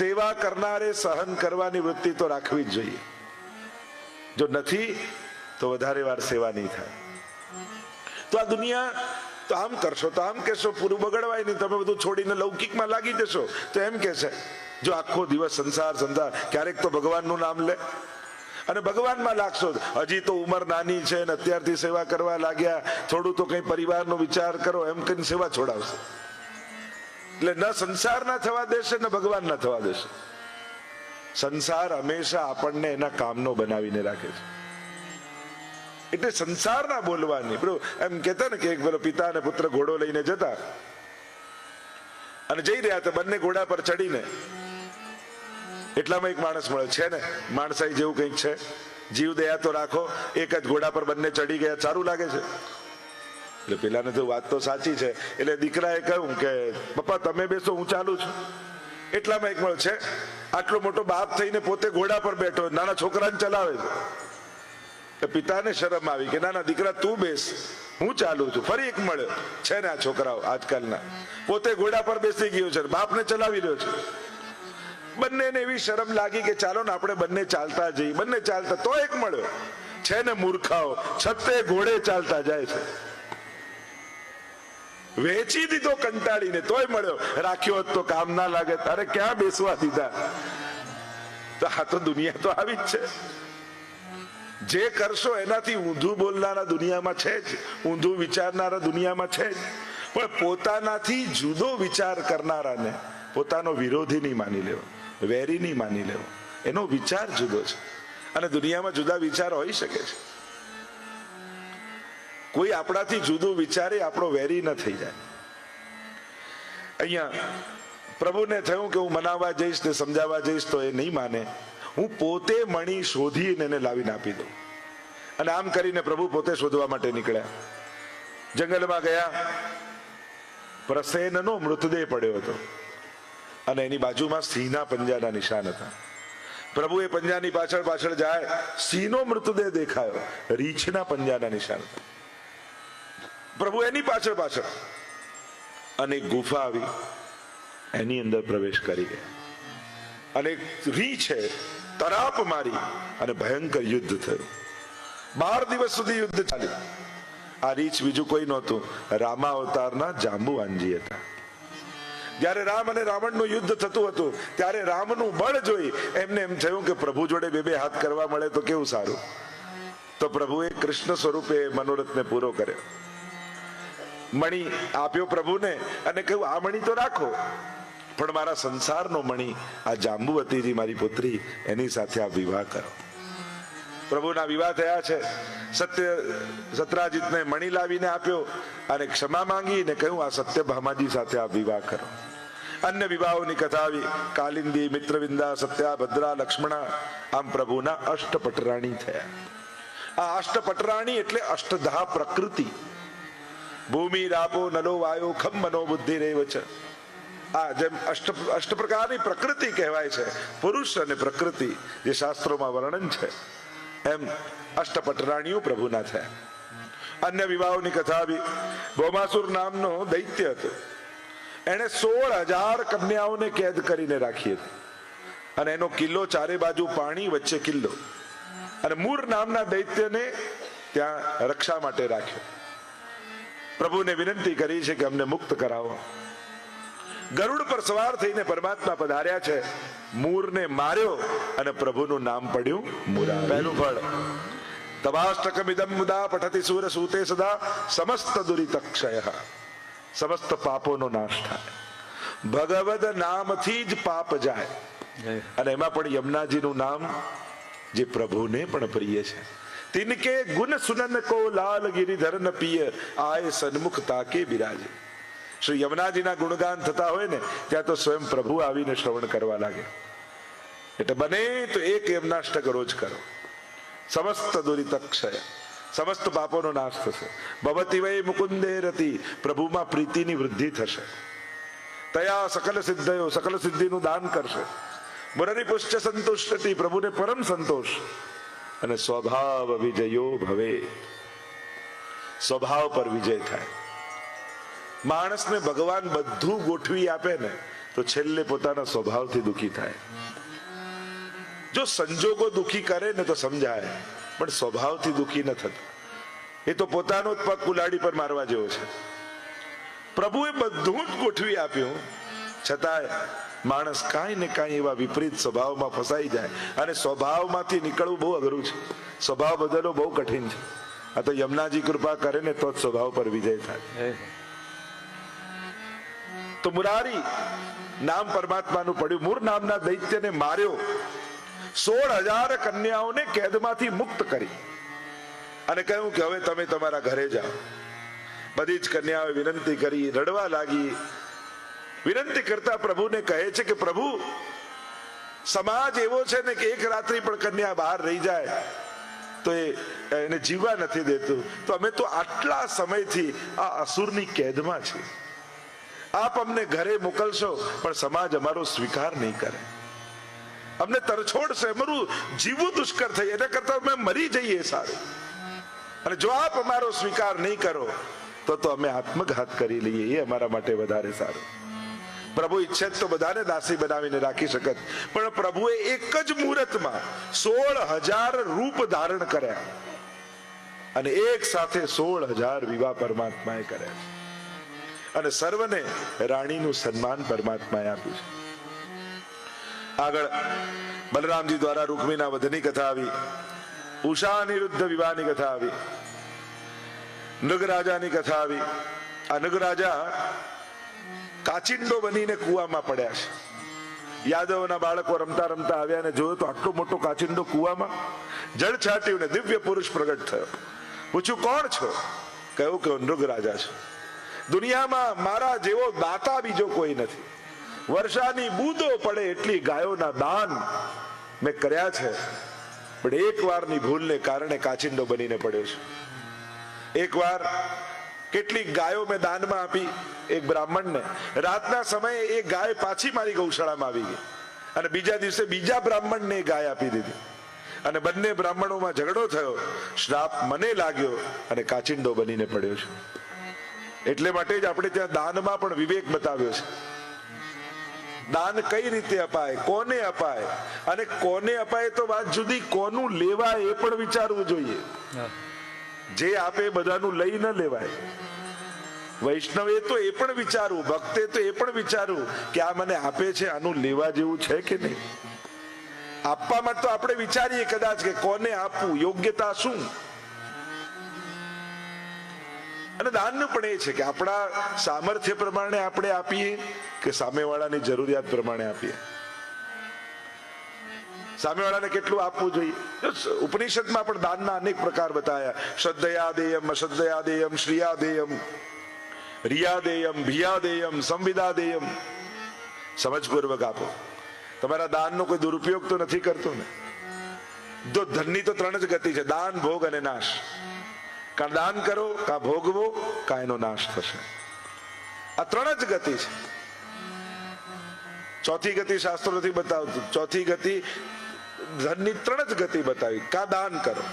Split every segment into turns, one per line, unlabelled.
સેવા કરનારે સહન કરવાની વૃત્તિ તો રાખવી જ જોઈએ. જો નથી તો વધારે વાર સેવા નહીં થાય. તો આ દુનિયા તો આમ કરશો તો આમ કહેશો, પૂરું બગડવાય નહીં, તમે બધું છોડીને લૌકિકમાં લાગી જશો તો એમ કે છે. જો આખો દિવસ સંસાર ક્યારેક તો ભગવાનનું નામ લે અને ભગવાનમાં લાગશો. હજી તો ઉંમર નાની છે ને અત્યારથી સેવા કરવા લાગ્યા, થોડું તો કઈ પરિવારનો વિચાર કરો એમ કઈ સેવા છોડાવશે. એટલે ન સંસાર ના થવા દેશે ને ભગવાન ના થવા દેશે. સંસાર હંમેશા આપણને એના કામનો બનાવીને રાખે છે. એટલે સંસાર ના બોલવાની. એમ કેતા ને કે એક પેલો પિતા અને પુત્ર ઘોડો લઈને જતા અને જઈ રહ્યા હતા, બંને ઘોડા પર ચડીને એટલામાં એક માણસ મળે છે ને, માણસાઈ જેવું કંઈક છે, જીવ દયા તો રાખો, એક જ ઘોડા પર બંને ચડી ગયા, સારું લાગે છે. એટલે પેલાને તો વાત તો સાચી છે. એટલે દીકરાએ કહ્યું કે પપ્પા તમે બેસો, હું ચાલુ છું. એટલામાં એક મળે છે, આટલો મોટો બાપ થઈને પોતે ઘોડા પર બેઠો, નાના છોકરાને ચલાવે છે. પિતાને શરમ આવી કે ના ના દીકરા તું બેસ, હું ચાલુ છું. ફરી એક મળ્યો છે ને, આ છોકરાઓ આજકાલના પોતે ઘોડા પર બેસી ગયો છે, બાપને ચલાવી રહ્યો છે. બંનેને એવી શરમ લાગી કે ચાલો ને આપણે બંને ચાલતા જઈએ. બંને ચાલતા, તો એક મળ્યો છે ને મૂર્ખાઓ, છતે ઘોડે ચાલતા જાય છે. વેચી દીધો કંટાળીને, તોય મળ્યો. રાખ્યો હોત તો કામ ના લાગે, તારે ક્યાં બેસવા દીધા. તો આ તો દુનિયા તો આવી જ છે. જે કરશો એનાથી ઊંધું બોલનારા દુનિયામાં છે જ, ઊંધું વિચારનારા દુનિયામાં છે જ. પણ પોતાનાથી જુદો વિચાર કરનારાને પોતાનો વિરોધી નહીં માની લેવો, વેરી નહીં માની લેવો. એનો વિચાર જુદો છે. અને દુનિયામાં જુદા વિચાર હોઈ શકે છે. કોઈ આપણાથી જુદું વિચારે આપણો વેરી ન થઈ જાય. અહીંયા પ્રભુને થયું કે હું મનાવવા જઈશ ને સમજાવવા જઈશ તો એ નહીં માને, હું પોતે મણી શોધીને એને લાવીને આપી દઉં. અને આમ કરીને પ્રભુ પોતે શોધવા માટે નીકળ્યા. જંગલમાં ગયા, પ્રસેનનો મૃતદેહ પડ્યો હતો અને એની બાજુમાં સિંહના પંજાના નિશાન હતા. પ્રભુ એ પંજાની પાછળ પાછળ જાય, સિંહનો મૃતદેહ દેખાયો, રીંછના પંજાના નિશાન હતા. પ્રભુ એની પાછળ પાછળ, અને ગુફા આવી, એની અંદર પ્રવેશ કરી ગયા. અને રીંછે તરાપ મારી અને ભયંકર યુદ્ધ થયું. 12 દિવસ સુધી યુદ્ધ ચાલ્યું. આ રીંછ બીજું કોઈ નહોતું, રામા અવતારના જાંબુવાનજી હતા. જ્યારે રામ અને રાવણનું યુદ્ધ થતું હતું ત્યારે રામનું બળ જોઈ એમને એમ થયું કે પ્રભુ જોડે બે હાથ કરવા મળે તો કેવું સારું. તો પ્રભુએ કૃષ્ણ સ્વરૂપે મનોરથને પૂરો કર્યો. મણી આપ્યો પ્રભુને અને કહ્યું આ મણી તો રાખો, પણ મારા સંસારનો મણી આ જાંબુવતીજી મારી પુત્રી, એની સાથે આ વિવાહ કરો. પ્રભુના વિવાહ થયા છે. સત્રાજીતને મણી લાવીને આપ્યો અને ક્ષમા માંગીને કહ્યું આ સત્યભામાજી સાથે આ વિવાહ કરો. અન્ય વિવાહોની કથા આવી. કાલિંદી, મિત્રવિંદા, સત્યા, ભદ્રા, લક્ષ્મણા, આમ પ્રભુના અષ્ટપટરાણી થયા. આ અષ્ટપટરાણી એટલે અષ્ટધા પ્રકૃતિ. ભૂમિ, રાપો, નલો, વાયો, ખમ, મનો, બુદ્ધિ રેવ છે. આ જેમ અષ્ટ પ્રકારની પ્રકૃતિ કહેવાય છે, પુરુષ અને પ્રકૃતિ જે શાસ્ત્રોમાં વર્ણન છે, એમ અષ્ટપટરાણીઓ પ્રભુના થયા. અન્ય વિવાહોની કથા આવી. ભૌમાસુર નામનો દૈત્ય હતો. એણે 16,000 કન્યાઓને કેદ કરીને રાખી હતી અને એનો કિલ્લો ચારે બાજુ પાણી, વચ્ચે કિલ્લો. અને મૂર નામના દૈત્યને ત્યાં રક્ષા માટે રાખ્યો. પ્રભુને વિનંતી કરી છે કે અમને મુક્ત કરાવો. ગરુડ પર સવાર થઈને પરમાત્મા પધાર્યા છે. મૂરને માર્યો અને પ્રભુનું નામ પડ્યું મુરારી. પહેલું ફળ તવાષ્ટકમિદમ મુદા પઠતિ સૂર સૂતે સદા સમસ્ત દુરિતક્ષય. સમસ્ત પાપોનો નાશ થાય. ભગવદ નામથી જ પાપ જાય. અને એમાં પણ યમુનાજીનું નામ જે પ્રભુને પણ પ્રિય છે. તિનકે ગુણ સુનન કો લાલ ગિરિધર ન પિય આય સન્મુખ તાકે બિરાજે. શ્રી યમુનાજીના ગુણગાન થતા હોય ને ત્યાં તો સ્વયં પ્રભુ આવીને શ્રવણ કરવા લાગે. એટલે બને તો એક યમનાષ્ટક રોજ કરો. સમસ્ત દુરિતક્ષય, સમસ્ત પાપોનો નાશ થશે. ભવતી વૈ મુકુંદે રતિ, પ્રભુમાં પ્રીતિની વૃદ્ધિ થશે. તયા સકલ સિદ્ધયો, સકલ સિદ્ધિનું દાન કરશે. મુરરી પુષ્ટ સંતુષ્ટતિ, પ્રભુને પરમ સંતોષ. અને સ્વભાવ વિજયો ભવે, સ્વભાવ પર વિજય થાય. માણસને ભગવાન બધું ગોઠવી આપે ને તો છેલ્લે પોતાના સ્વભાવથી દુઃખી થાય. જો સંજોગો દુઃખી કરે ને તો સમજાય, પણ સ્વભાવથી દુઃખી ન થતા. એ તો પોતાનો જ પગ કુલાડી પર મારવા જેવો છે. પ્રભુએ બધું જ ગોઠવી આપ્યું, છતાંય માણસ કાંઈ ને કાંઈ એવા વિપરીત સ્વભાવમાં ફસાઈ જાય, અને સ્વભાવમાંથી નીકળવું બહુ અઘરું છે. સ્વભાવ બદલવો બહુ કઠિન છે. આ તો યમુનાજી કૃપા કરે ને તો જ સ્વભાવ પર વિજય થાય. તો મુરારી નામ પરમાત્માનું પડ્યું. મૂળ નામના દૈત્યને માર્યો, 16,000 કન્યાઓને કેદમાંથી મુક્ત કરી અને કહ્યું કે હવે તમે તમારા ઘરે જાઓ. બધી જ કન્યાઓએ વિનંતી કરી, રડવા લાગી. વિનંતી કરતા પ્રભુને કહે છે કે પ્રભુ, સમાજ એવો છે ને કે એક રાત્રિ પણ કન્યા બહાર રહી જાય તો એને જીવવા નથી દેતું. તો અમે તો આટલા સમયથી આ અસુરની કેદમાં છીએ. આપ અમને ઘરે મોકલશો પણ સમાજ અમારો સ્વીકાર નહીં કરે, અમને તરછોડશે, અમારું જીવવું દુષ્કર થઈ, એના કરતા અમે મરી જઈએ સારું. અને જો આપ અમારો સ્વીકાર નહીં કરો તો અમે આત્મઘાત કરી લઈએ, એ અમારા માટે વધારે સારું. પ્રભુ ઈચ્છે તો બધાને દાસી બનાવીને રાખી શકત, પણ પ્રભુએ એક જ મુહૂર્તમાં 16,000 રૂપ ધારણ કર્યા અને એક સાથે 16,000 વિવાહ પરમાત્માએ કર્યા. અને સર્વને રાણીનું સન્માન પરમાત્માએ આપ્યું છે. આગળ બલરામજી દ્વારા રૂકમીના વધની કથા આવી, ઉષા અનિરુદ્ધ વિવાહની કથા આવી, નગરાજાની કથા આવી. આ નગરાજા કાચિંડો બનીને કુવામાં પડ્યા છે. યાદવના બાળકો રમતા રમતા આવ્યા અને જોયો તો આટલો મોટો કાચિંડો કુવામાં. જળ છાટ્યું ને દિવ્ય પુરુષ પ્રગટ થયો. પૂછ્યું કોણ છો? કહ્યું કે નૃગરાજા છે. દુનિયામાં મારા જેવો દાતા બીજો કોઈ નથી. વર્ષાની બૂંદો પડે એટલી ગાયોના દાન મેં કર્યા છે, પણ એક વારની ભૂલને કારણે કાચિંડો બનીને પડ્યો છું. એક વાર કેટલીક ગાયો મેં દાનમાં આપી એક બ્રાહ્મણને. રાતના સમયે એ ગાય પાછી મારી ગૌશાળામાં આવી ગઈ અને બીજા દિવસે બીજા બ્રાહ્મણને એ ગાય આપી દીધી અને બંને બ્રાહ્મણોમાં ઝઘડો થયો. શ્રાપ મને લાગ્યો અને કાચિંડો બનીને પડ્યો છું. એટલે માટે જ આપણે ત્યાં દાનમાં પણ વિવેક બતાવ્યો છે. દાન કઈ રીતે અપાય, કોને અપાય, અને કોને અપાય તો વાત જુદી, કોનું લેવાય એ પણ વિચારવું જોઈએ. જે આપે બધાનું લઈ ન લેવાય. વૈષ્ણવે તો એ પણ વિચારવું, ભક્તે તો એ પણ વિચારવું કે આ મને આપે છે, આનું લેવા જેવું છે કે નહીં. આપવા માટે તો આપણે વિચારીએ કદાચ કે કોને આપવું, યોગ્યતા શું. અને દાનનું પણ એ છે કે આપણા સામર્થ્ય પ્રમાણે આપણે આપીએ કે સામેવાળાની જરૂરિયાત પ્રમાણે આપીએ. સામેવાળાને કેટલું આપવું જોઈએ. ઉપનિષદમાં પણ દાનના અનેક પ્રકાર બતાયા. શ્રદ્ધયા દેયમ, અશ્રદ્ધયા દેયમ, શ્રિયા દેયમ, રિયા દેયમ, ભિયા દેયમ, સંવિદા દેયમ. સમજપૂર્વક આપો. તમારા દાનનો કોઈ દુરુપયોગ તો નથી કરતો ને. જો ધનની તો 3 જ ગતિ છે, દાન, ભોગ અને નાશ. કા દાન કરો, કા ભોગવો, કા એનો નાશ થશે. આ 3 જ ગતિ છે. ચોથી ગતિ શાસ્ત્રો નથી બતાવતું. ચોથી ગતિ ધનની 3 જ ગતિ બતાવી. કા દાન કરો,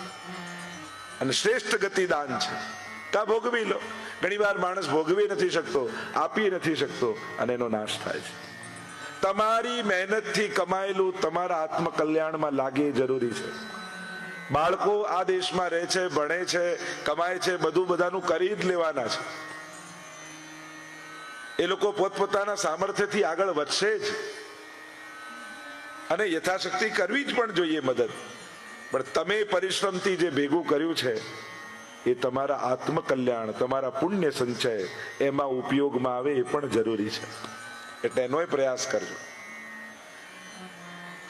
અને શ્રેષ્ઠ ગતિ દાન છે. કા ભોગવી લો. ઘણી વાર માણસ ભોગવી નથી શકતો, આપી નથી શકતો, અને એનો નાશ થાય છે. તમારી મહેનતથી કમાયેલું તમારા આત્મકલ્યાણમાં લાગે એ જરૂરી છે. બાળકો આ દેશમાં રહે છે, ભણે છે, કમાય છે, બધું બધાનું કરી જ લેવાના છે. એ લોકો પોતપોતાના સામર્થ્યથી આગળ વધશે જ, અને યથાશક્તિ કરવી જ પણ જોઈએ મદદ. પણ તમે પરિશ્રમથી જે ભેગું કર્યું છે એ તમારા આત્મકલ્યાણ, તમારા પુણ્ય સંચય એમાં ઉપયોગમાં આવે એ પણ જરૂરી છે. એટલે એનોય પ્રયાસ કરજો.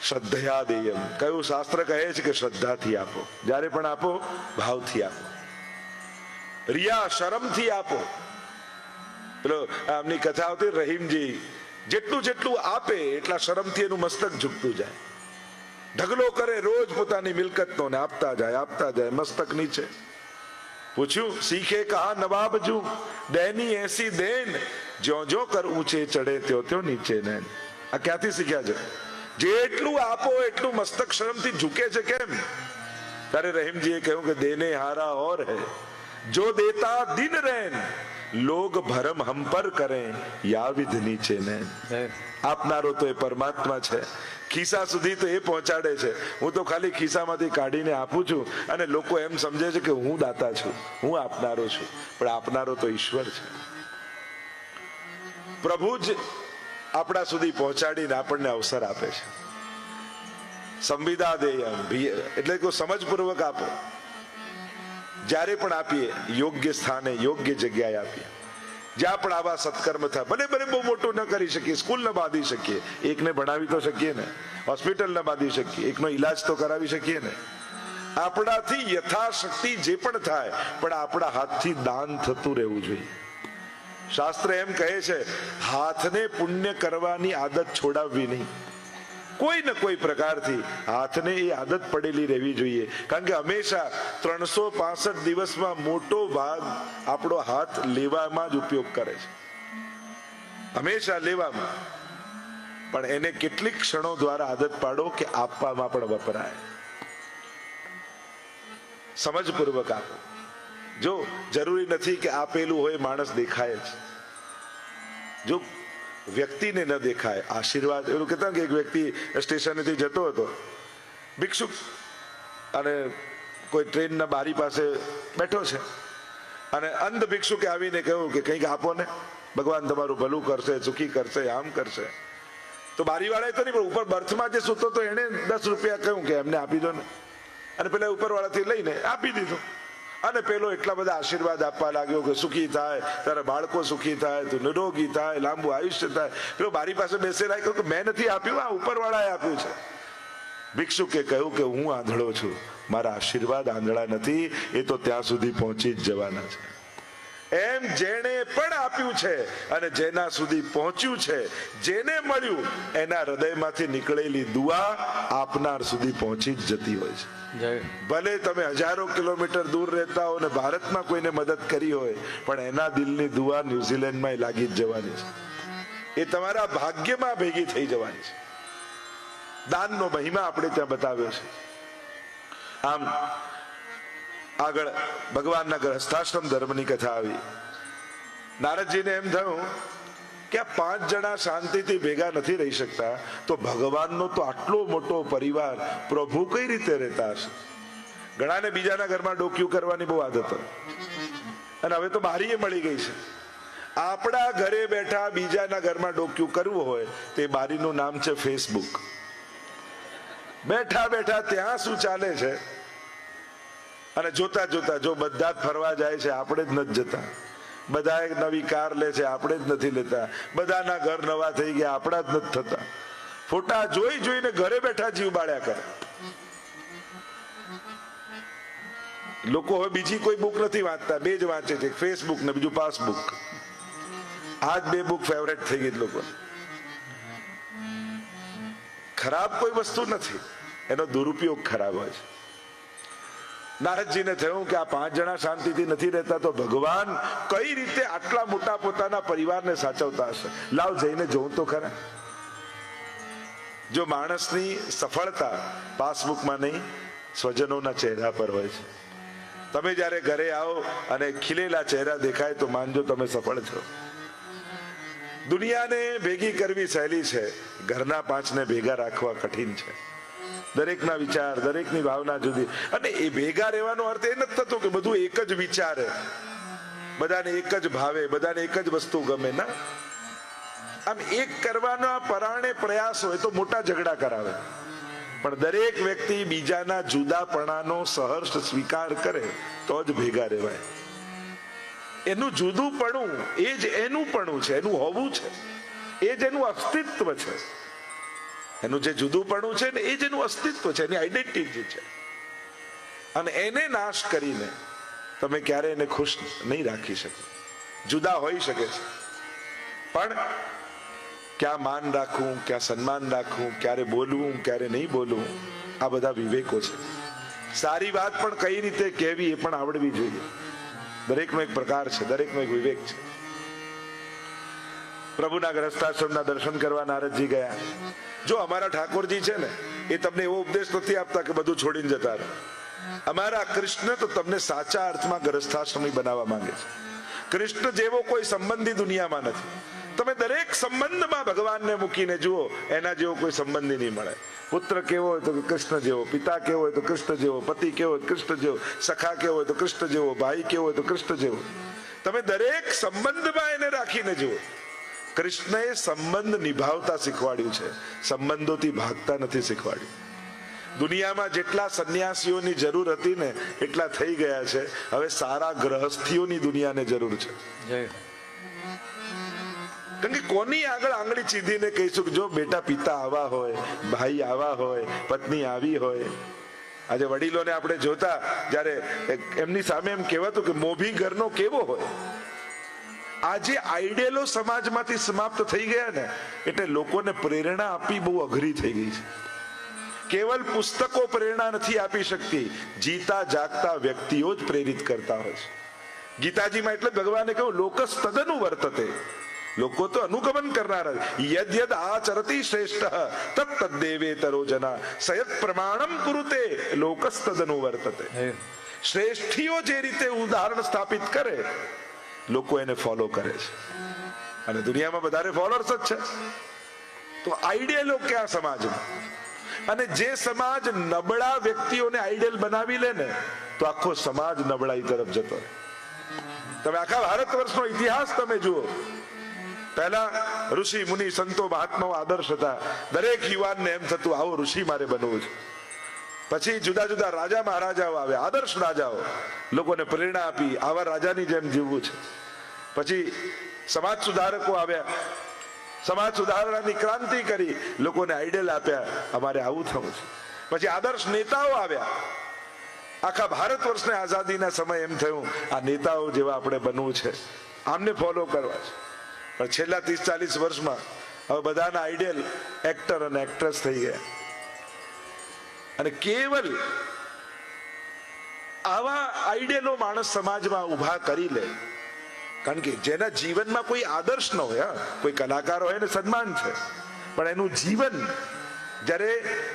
શ્રદ્ધયા દેયમ, કયું શાસ્ત્ર કહે છે કે શ્રદ્ધાથી આપો. જ્યારે પણ આપો ભાવથી આપો. રિયા, શરમથી આપો. પેલો આમની કથા આવતી, રહીમજી જેટલું જેટલું આપે એટલા શરમથી એનું મસ્તક ઝૂકતું જાય. ઢગલો કરે રોજ પોતાની મિલકતનો ને આપતા જાય, મસ્તક નીચે. પૂછ્યું, સીખે કહા નવાબ જુ દૈની એસી દેન, જ્યો જ્યો કર ઊંચે ચડે ત્યો ત્યો નીચે નૈન. આ ક્યાંથી શીખ્યા છે? જેટલું આપો એટલું મસ્તક શરમથી ઝૂકે છે. કેમ? ત્યારે રહીમજીએ કહ્યું કે દેને હારા ઓર હૈ, જો દેતા દિન રૈન, લોગ ભરમ હમ પર કરે યા વિધ નીચે ને. આપનારો તો એ પરમાત્મા છે, ખિસ્સા સુધી તો એ પહોંચાડે છે. હું તો ખાલી ખિસ્સામાંથી કાઢીને આપું છું અને લોકો એમ સમજે છે કે હું દાતા છું, હું આપનારો છું, પણ આપનારો તો ઈશ્વર છે. પ્રભુ જ આપણા સુધી પહોંચાડીને આપણને અવસર આપે છે. સંવિદા દેયમ એટલે કે સમજપૂર્વક આપો. જ્યારે પણ આપીએ યોગ્ય સ્થાને યોગ્ય જગ્યાએ આપીએ. જ્યાં પણ આવા સત્કર્મ થાય, ભલે ભલે બહુ મોટું ન કરી શકીએ, સ્કૂલ ન બાંધી શકીએ, એકને ભણાવી તો શકીએ ને, હોસ્પિટલ ન બાંધી શકીએ, એકનો ઈલાજ તો કરાવી શકીએ ને. આપણાથી યથાશક્તિ જે પણ થાય, પણ આપણા હાથથી દાન થતું રહેવું જોઈએ. શાસ્ત્ર એમ કહે છે, હાથને પુણ્ય કરવાની આદત છોડાવવી નહીં. કોઈ ને કોઈ પ્રકારથી હાથને એ આદત પડેલી રહેવી જોઈએ. કારણ કે હંમેશા 365 દિવસમાં મોટો ભાગ આપણો હાથ લેવામાં જ ઉપયોગ કરે છે, હંમેશા લેવામાં. પણ એને કેટલીક ક્ષણો દ્વારા આદત પાડો કે આપવામાં પણ વપરાય. સમજપૂર્વક આપો. જો જરૂરી નથી કે આપેલું હોય માણસ દેખાય જ. જો વ્યક્તિને ન દેખાય, આશીર્વાદ. એવું કહેતા કે એક વ્યક્તિ સ્ટેશનેથી જતો હતો, ભિક્ષુક, અને કોઈ ટ્રેનના બારી પાસે બેઠો છે, અને અંધ ભિક્ષુકે આવીને કહ્યું કે કંઈક આપો ને, ભગવાન તમારું ભલું કરશે, સુખી કરશે, આમ કરશે. તો બારીવાળાએ તો નહીં, પણ ઉપર બર્થમાં જે સૂતો તો એને 10 રૂપિયા કહ્યું કે એમને આપી દો ને, અને પેલા ઉપરવાળાથી લઈને આપી દીધું. અને પેલો એટલા બધા આશીર્વાદ આપવા લાગ્યો કે સુખી થાય, તારા બાળકો સુખી થાય, તું નિરોગી થાય, લાંબુ આયુષ્ય થાય. પેલો બારી પાસે બેસેલા કહ્યું કે મેં નથી આપ્યું, આ ઉપરવાળાએ આપ્યું છે. ભિક્ષુકે કહ્યું કે હું આંધળો છું, મારા આશીર્વાદ આંધળા નથી, એ તો ત્યાં સુધી પહોંચી જ જવાના છે. એમ જેણે પણ આપ્યું છે અને જેના સુધી પહોંચ્યું છે, જેને મળ્યું, એના હૃદયમાંથી નીકળેલી દુઆ આપનાર સુધી પહોંચી જ જતી હોય છે. ભલે તમે હજારો કિલોમીટર દૂર રહેતા હો ને ભારતમાં કોઈને મદદ કરી હોય, પણ એના દિલની દુઆ ન્યુઝીલેન્ડમાં લાગી જ જવાની છે. એ તમારા ભાગ્યમાં ભેગી થઈ જવાની છે. દાનનો મહિમા આપણે ત્યાં બતાવ્યો છે. આમ આગળ ભગવાનના ગ્રહસ્થાશ્રમ ધર્મની કથા આવી. નારદજીને એમ થયું કે આ 5 જણા શાંતિથી ભેગા નથી રહી શકતા, તો ભગવાનનો તો આટલો મોટો પરિવાર, પ્રભુ કઈ રીતે રહેતા હશે? ઘણાને બીજાના ઘરમાં ડોક્યું કરવાની બહુ આદત હોય, અને હવે તો બારીએ મળી ગઈ છે. આપણા ઘરે બેઠા બીજાના ઘરમાં ડોક્યું કરવું હોય તે બારીનું નામ છે ફેસબુક. બેઠા બેઠા ત્યાં શું ચાલે છે, અને જોતા જોતા જો બધા જ ફરવા જાય છે, આપણે જ નથી જતા. બધા નવી કાર લે છે, આપણે જ નથી લેતા. બધાના ઘર નવા થઈ ગયા, આપણા જ નથી થતા. ફોટા જોઈ જોઈને ઘરે બેઠા જીવ બાળ્યા કરે. લોકો હવે બીજી કોઈ બુક નથી વાંચતા, 2 જ વાંચે છે, ફેસબુક ને બીજું પાસબુક. આ જ 2 બુક ફેવરેટ થઈ ગઈ લોકો. ખરાબ કોઈ વસ્તુ નથી, એનો દુરુપયોગ ખરાબ હોય છે. નારદજીને થયું કે આ 5 જણા શાંતિથી નથી રહેતા, તો ભગવાન કઈ રીતે આટલા મોટા પોતાના પરિવારને સાચવતા હશે? લાવ જઈને જોઉં તો ખરા. જો માણસની સફળતા પાસબુકમાં નહીં, સ્વજનોના ચહેરા પર હોય છે. તમે જ્યારે ઘરે આવો અને ખીલેલા ચહેરા દેખાય તો માનજો તમે સફળ છો. દુનિયાને ભેગી કરવી સહેલી છે, ઘરના 5ને ભેગા રાખવા કઠિન છે. દરેકના વિચાર, દરેકની ભાવના જુદી. અને એ ભેગા રહેવાનો અર્થ એ નથી થતો કે બધું એક જ વિચારે, બધાને એક જ ભાવે, બધાને એક જ વસ્તુ ગમે. ના, આમ એક કરવાના પરાણે પ્રયાસ હોય તો મોટા ઝઘડા કરાવે, પણ દરેક વ્યક્તિ બીજાના જુદાપણાનો સહર્ષ સ્વીકાર કરે તો જ ભેગા રહેવાય. એનું જુદુંપણું એ જ એનું પણું છે, એનું હોવું છે, એ જ એનું અસ્તિત્વ છે. એનું જે જુદુંપણું છે ને, એ જ એનું અસ્તિત્વ છે, એની આઈડેન્ટિટી છે. અને એને નાશ કરીને તમે ક્યારે એને ખુશ નહીં રાખી શકો. જુદા હોઈ શકે છે, પણ ક્યાં માન રાખવું, ક્યાં સન્માન રાખવું, ક્યારે બોલવું, ક્યારે નહીં બોલવું, આ બધા વિવેકો છે. સારી વાત પણ કઈ રીતે કહેવી એ પણ આવડવી જોઈએ. દરેકનો એક પ્રકાર છે, દરેકનો એક વિવેક છે. પ્રભુના ગ્રહસ્થાશ્રમના દર્શન કરવા નારદજી ગયા. જો અમારા ઠાકોરજી છે ને, એ તમને એવો ઉપદેશ નથી આપતા કે બધું છોડીને જતા રહો. અમારા કૃષ્ણ તો તમને સાચા અર્થમાં ગ્રહસ્થાશ્રમી બનાવવા માંગે છે. કૃષ્ણ જેવો કોઈ સંબંધી દુનિયામાં નથી. તમે દરેક સંબંધમાં ભગવાનને મૂકીને જુઓ, એના જેવો કોઈ સંબંધી નહીં મળે. પુત્ર કેવો હોય તો કૃષ્ણ જેવો, પિતા કેવો હોય તો કૃષ્ણ જેવો, પતિ કેવો હોય તો કૃષ્ણ જેવો, સખા કેવો હોય તો કૃષ્ણ જેવો, ભાઈ કેવો હોય તો કૃષ્ણ જેવો. તમે દરેક સંબંધમાં એને રાખીને જુઓ. કૃષ્ણએ સંબંધ નિભાવતા શીખવાડ્યું છે, સંબંધોથી ભાગતા નથી શીખવાડ્યું. દુનિયામાં જેટલા સંન્યાસીઓની જરૂર હતી ને એટલા થઈ ગયા છે. હવે સારા ગ્રહસ્થીઓની દુનિયાને જરૂર છે. કારણ કે કોની આગળ આંગળી ચીધીને કહીશું કે જો બેટા પિતા આવા હોય, ભાઈ આવા હોય, પત્ની આવી હોય. આજે વડીલોને આપણે જોતા, જ્યારે એમની સામે એમ કહેવાતું કે મોભી ઘરનો કેવો હોય. આજે આઈડિયલો સમાજમાંથી સમાપ્ત થઈ ગયા ને એટલે લોકોને પ્રેરણા આપવી બહુ અઘરી થઈ ગઈ છે. કેવલ પુસ્તકો પ્રેરણા નથી આપી શકતી, જીતા જાગતા વ્યક્તિઓ જ પ્રેરિત કરતા હોય છે. ગીતાજીમાં એટલે ભગવાને કહ્યું લોકસ તદનું વર્તતે, લોકો તો અનુગમન કરનારા. યદ યદ આચરતી શ્રેષ્ઠ તત્ દેવેતરો જના સયત પ્રમાણમ કુરુતે લોકસ તદનું વર્તતે. શ્રેષ્ઠીઓ જે રીતે ઉદાહરણ સ્થાપિત કરે, લોકો એને ફોલો કરે છે. અને દુનિયામાં વધારે ફોલોઅર્સ જ છે. તો આઈડિયલો ક્યાં સમાજમાં? અને જે સમાજ નબળા વ્યક્તિઓને આઈડિયલ બનાવી લે ને તો આખો સમાજ નબળાઈ તરફ જતો રહે. તમે આખા ભારત વર્ષનો ઇતિહાસ તમે જુઓ. પહેલા ઋષિ મુનિ સંતો મહાત્માઓ આદર્શ હતા. દરેક યુવાનને એમ થતું આવો ઋષિ મારે બનવું છે. પછી જુદા જુદા રાજા મહારાજાઓ આવ્યા, આદર્શ રાજાઓ, લોકોને પ્રેરણા આપી આવા રાજાની જેમ જીવવું છે. પછી સમાજ સુધારકો આવ્યા, સમાજ સુધારણાની ક્રાંતિ કરી, લોકોને આઈડિયલ આપ્યા, અમારે આવું થવું છે. પછી આદર્શ નેતાઓ આવ્યા. આખા ભારત વર્ષને આઝાદીના સમય એમ થયું આ નેતાઓ જેવા આપણે બનવું છે, આમને ફોલો કરવા છે. પણ છેલ્લા 30-40 વર્ષમાં હવે બધાના આઈડિયલ એક્ટર અને એક્ટ્રેસ થઈ ગયા. અને કેવલ આવા આઈડિયલો માણસ સમાજમાં ઉભા કરી લે. કારણ કે જેના જીવનમાં કોઈ આદર્શ ન હોય, કોઈ કલાકાર હોય ને સન્માન છે, પણ એનું જીવન જ્યારે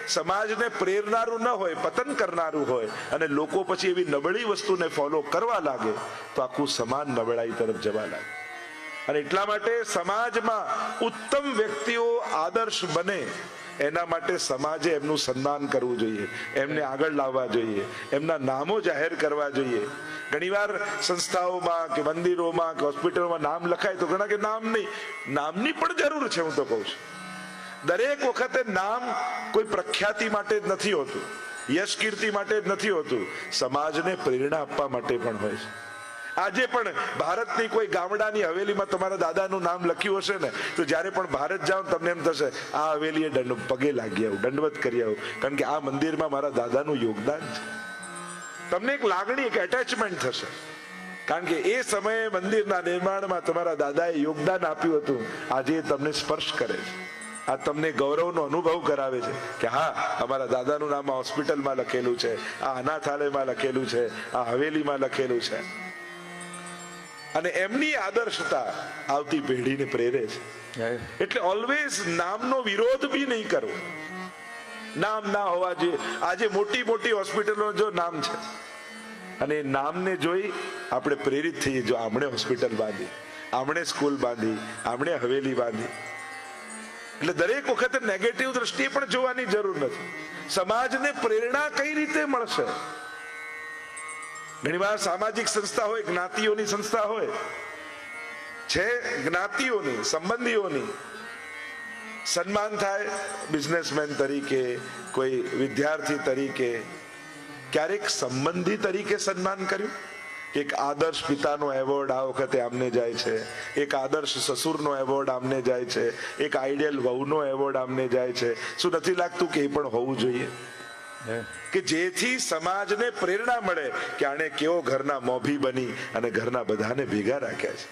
સમાજને પ્રેરનારું ન હોય, પતન કરનારું હોય, અને લોકો પછી એવી નબળી વસ્તુને ફોલો કરવા લાગે તો આખું સમાજ નબળાઈ તરફ જવા લાગે. અને એટલા માટે સમાજમાં ઉત્તમ વ્યક્તિઓ આદર્શ બને એના માટે સમાજે એમનું સન્માન કરવું જોઈએ, એમને આગળ લાવવા જોઈએ, એમના નામો જાહેર કરવા જોઈએ. ઘણીવાર સંસ્થાઓમાં કે મંદિરોમાં કે હોસ્પિટલમાં નામ લખાય તો ઘણા કે નામ નહીં, નામની પણ જરૂર છે. હું તો કહું છું દરેક વખતે નામ કોઈ પ્રખ્યાતિ માટે જ નથી હોતું, યશ કીર્તિ માટે જ નથી હોતું, સમાજને પ્રેરણા આપવા માટે પણ હોય છે. આજે પણ ભારતની કોઈ ગામડાની હવેલીમાં તમારા દાદાનું નામ લખ્યું હશે ને તો જ્યારે પણ ભારત જાઓ તમને એમ થશે આ હવેલીએ પગે લાગી આવું, દંડવત કરી આવું, કારણ કે આ મંદિરમાં મારા દાદાનું યોગદાન છે. તમને એક લાગણી, એક એટેચમેન્ટ થશે, કારણ કે એ સમયે મંદિરના નિર્માણમાં તમારા દાદાએ યોગદાન આપ્યું હતું. આજે તમને સ્પર્શ કરે છે, આ તમને ગૌરવનો અનુભવ કરાવે છે કે હા અમારા દાદાનું નામ આ હોસ્પિટલમાં લખેલું છે, આ અનાથાલયમાં લખેલું છે, આ હવેલીમાં લખેલું છે. અને એમની આદર્શતા આવતી પેઢીને પ્રેરે છે. એટલે ઓલવેઝ નામનો વિરોધ બી નહીં કરવો. નામ ના હોવા જોઈએ. આજે મોટી મોટી હોસ્પિટલો જો નામ છે અને નામને જોઈ આપણે પ્રેરિત થઈએ, જો આમણે હોસ્પિટલ બાંધી, આમણે સ્કૂલ બાંધી, આમણે હવેલી બાંધી. એટલે દરેક વખતે નેગેટિવ દ્રષ્ટિએ પણ જોવાની જરૂર નથી. સમાજને પ્રેરણા કઈ રીતે મળશે? ઘણીવાર સામાજિક સંસ્થા હોય, જ્ઞાતિઓની સંસ્થા હોય છે, જ્ઞાતિઓની સંબંધીઓની સન્માન થાય, બિઝનેસમેન તરીકે, કોઈ વિદ્યાર્થી તરીકે, ક્યારેક સંબંધી તરીકે સન્માન કર્યું. એક આદર્શ પિતાનો એવોર્ડ આ વખતે આમને જાય છે, એક આદર્શ સસુરનો એવોર્ડ આમને જાય છે, એક આઈડિયલ વહુનો એવોર્ડ આમને જાય છે. શું નથી લાગતું કે એ પણ હોવું જોઈએ? કે જેથી સમાજને પ્રેરણા મળે કે આણે કેવો ઘરના મોભી બની અને ઘરના બધાને ભેગા રાખ્યા છે.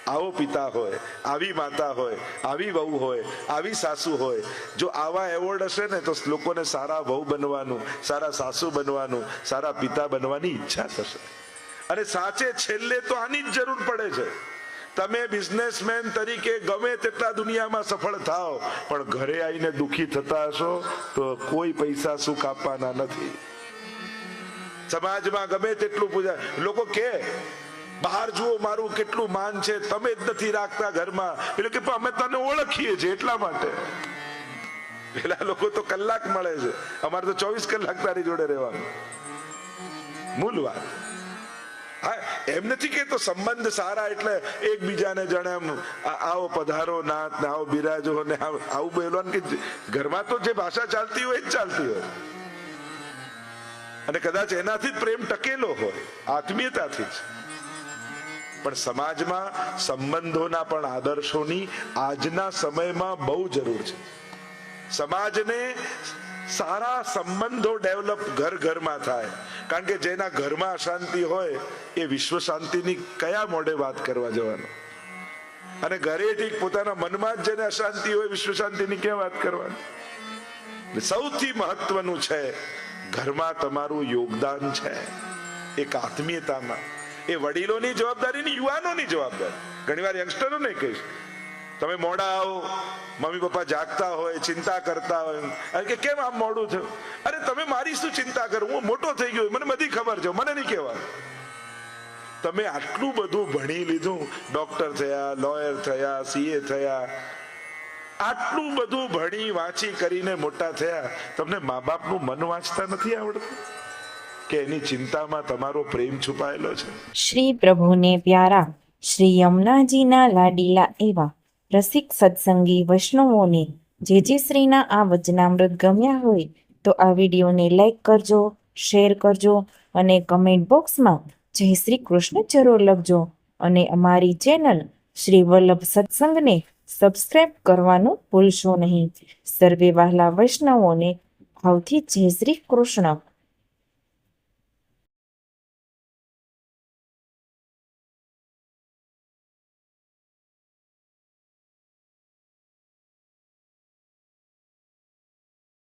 આવો પિતા હોય, આવી માતા હોય, આવી વહુ હોય, આવી સાસુ હોય. જો આવા એવોર્ડ હશે ને તો લોકોને સારા વહુ બનવાનું, સારા સાસુ બનવાનું, સારા પિતા બનવાની ઈચ્છા થશે. અને સાચે છેલ્લે તો આની જ જરૂર પડે છે. તમે બિઝનેસમેન તરીકે ગમે તેટલા દુનિયામાં સફળ થાઓ, પણ ઘરે આવીને દુખી થતા હશો તો કોઈ પૈસા સુખ આપવાના નથી. સમાજમાં ગમે તેટલું પૂજા, લોકો કે બહાર જુઓ મારું કેટલું માન છે, તમે જ નથી રાખતા ઘરમાં. એટલે કે અમે તને ઓળખીએ છીએ એટલા માટે. પેલા લોકો તો કલાક મળે છે, અમારે તો 24 કલાક તારી જોડે રહેવાનું. મૂળ વાત હા, એમ નથી કે તો સંબંધ સારા એટલે એકબીજાને જાણે આવો પધારો નાથ ને આવો બિરાજો ને આવું બોલવાનું કે ઘરમાં તો જે ભાષા ચાલતી હોય જ ચાલતી હોય. અને કદાચ એનાથી જ પ્રેમ ટકેલો હોય, આત્મીયતાથી જ. પણ સમાજમાં સંબંધોના પણ આદર્શોની આજના સમયમાં બહુ જરૂર છે. સમાજને સારા સંબંધો ડેવલપ ઘર ઘરમાં થાય. કારણ કે જેના ઘરમાં અશાંતિ હોય એ વિશ્વ શાંતિની કયા મોઢે વાત કરવા જવાનો? અને ઘરે ઠીક પોતાના મનમાં જ જેને અશાંતિ હોય વિશ્વ શાંતિની ક્યાં વાત કરવાની? સૌથી મહત્વનું છે ઘરમાં તમારું યોગદાન છે એક આત્મીયતામાં. એ વડીલોની જવાબદારી ની યુવાનોની જવાબદારી. ઘણી વાર યંગસ્ટરોને કહીશ, તમે મોડા આવો, મમ્મી પપ્પા જાગતા હોય, ચિંતા કરતા હોય કે કેમ આમ મોડું થયું? અરે તમે મારી શું ચિંતા કરો? હું મોટો થઈ ગયો, મને બધી ખબર છે, મને નહીં કહેવાનું. તમે આટલું બધું ભણી લીધું, ડોક્ટર થયા, લોયર થયા, સીએ થયા, આટલું બધું ભણી વાંચી કરીને મોટા થયા, તમને મા બાપનું મન વાંચતા નથી આવડતું કે એની ચિંતામાં તમારો પ્રેમ છુપાયેલો છે?
શ્રી પ્રભુને પ્યારા શ્રી યમુનાજીના લાડીલા એવા રસિક સત્સંગી વૈષ્ણવોને જે શ્રીના આ વચનામૃત ગમ્યા હોય તો આ વિડીયોને લાઈક કરજો, શેર કરજો અને કમેન્ટ બોક્સમાં જય શ્રી કૃષ્ણ જરૂર લખજો. અને અમારી ચેનલ શ્રી વલ્લભ સત્સંગને સબસ્ક્રાઈબ કરવાનું ભૂલશો નહીં. સર્વે વહાલા વૈષ્ણવોને ભાવથી જય શ્રી કૃષ્ણ.